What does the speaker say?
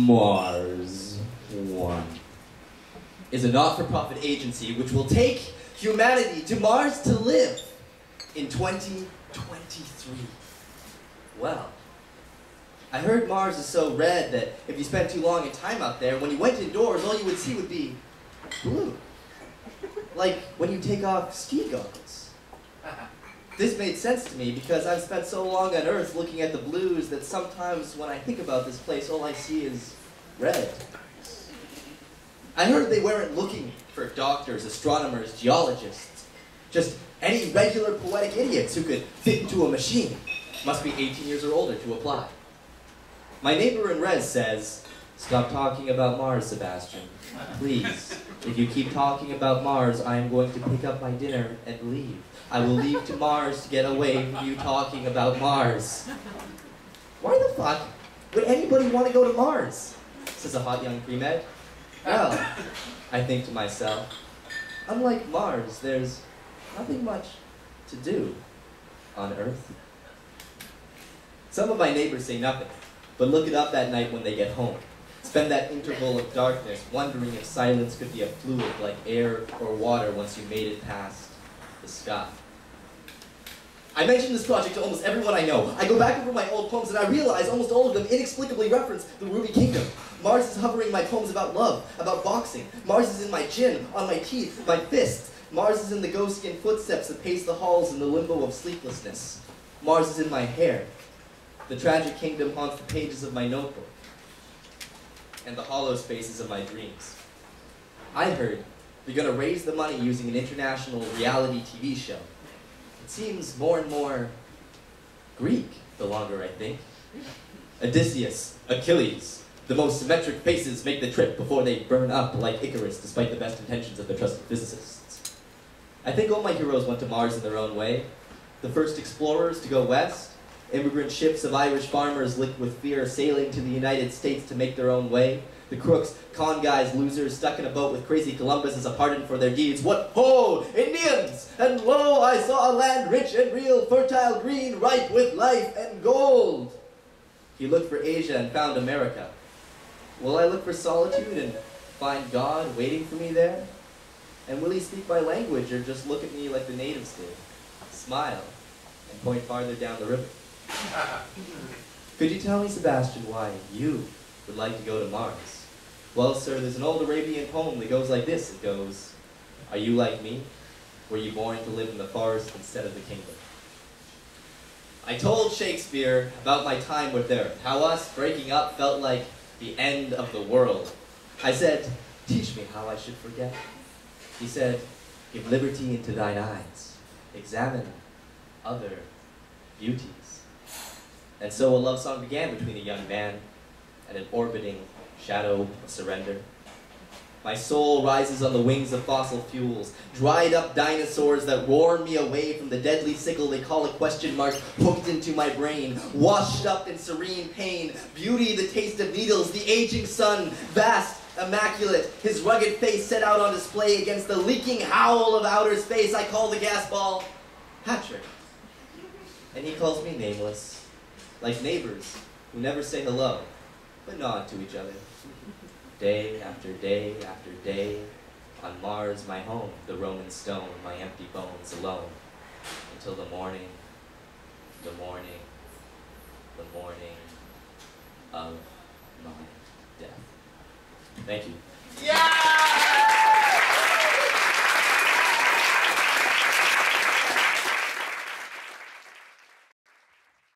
Mars One is a not-for-profit agency which will take humanity to Mars to live in 2023. Well, I heard Mars is so red that if you spent too long in time out there, when you went indoors, all you would see would be blue. Like when you take off ski goggles. This made sense to me because I've spent so long on Earth looking at the blues that sometimes when I think about this place, all I see is red. I heard they weren't looking for doctors, astronomers, geologists, just any regular poetic idiots who could fit into a machine. Must be 18 years or older to apply. My neighbor in res says, "Stop talking about Mars, Sebastian. Please. If you keep talking about Mars, I am going to pick up my dinner and leave. I will leave to Mars to get away from you talking about Mars." Why the fuck would anybody want to go to Mars? Says a hot young pre-med. Well, I think to myself, unlike Mars, there's nothing much to do on Earth. Some of my neighbors say nothing, but look it up at night when they get home. Spend that interval of darkness wondering if silence could be a fluid like air or water once you made it past the sky. I mention this project to almost everyone I know. I go back over my old poems and I realize almost all of them inexplicably reference the Ruby Kingdom. Mars is hovering in my poems about love, about boxing. Mars is in my chin, on my teeth, my fists. Mars is in the ghost-skin footsteps that pace the halls in the limbo of sleeplessness. Mars is in my hair. The tragic kingdom haunts the pages of my notebook and the hollow spaces of my dreams. I heard they're going to raise the money using an international reality TV show. It seems more and more Greek the longer I think. Odysseus, Achilles, the most symmetric faces make the trip before they burn up like Icarus despite the best intentions of the trusted physicists. I think all my heroes went to Mars in their own way. The first explorers to go west, immigrant ships of Irish farmers licked with fear sailing to the United States to make their own way. The crooks, con guys, losers stuck in a boat with crazy Columbus as a pardon for their deeds. What ho, Indians! And lo, I saw a land rich and real, fertile green, ripe with life and gold. He looked for Asia and found America. Will I look for solitude and find God waiting for me there? And will he speak my language or just look at me like the natives did, smile, and point farther down the river? Could you tell me, Sebastian, why you would like to go to Mars? Well, sir, there's an old Arabian poem that goes like this. It goes, "Are you like me? Were you born to live in the forest instead of the kingdom?" I told Shakespeare about my time with Earth, how us breaking up felt like the end of the world. I said, "Teach me how I should forget." He said, "Give liberty into thine eyes. Examine other beauties." And so a love song began between a young man and an orbiting shadow of surrender. My soul rises on the wings of fossil fuels, dried up dinosaurs that warn me away from the deadly sickle they call a question mark hooked into my brain, washed up in serene pain, beauty the taste of needles, the aging sun, vast, immaculate, his rugged face set out on display against the leaking howl of outer space. I call the gas ball Patrick, and he calls me nameless, like neighbors who never say hello, but nod to each other. Day after day after day, on Mars, my home, the Roman stone, my empty bones alone, until the morning, the morning, the morning of my death. Thank you. Yeah!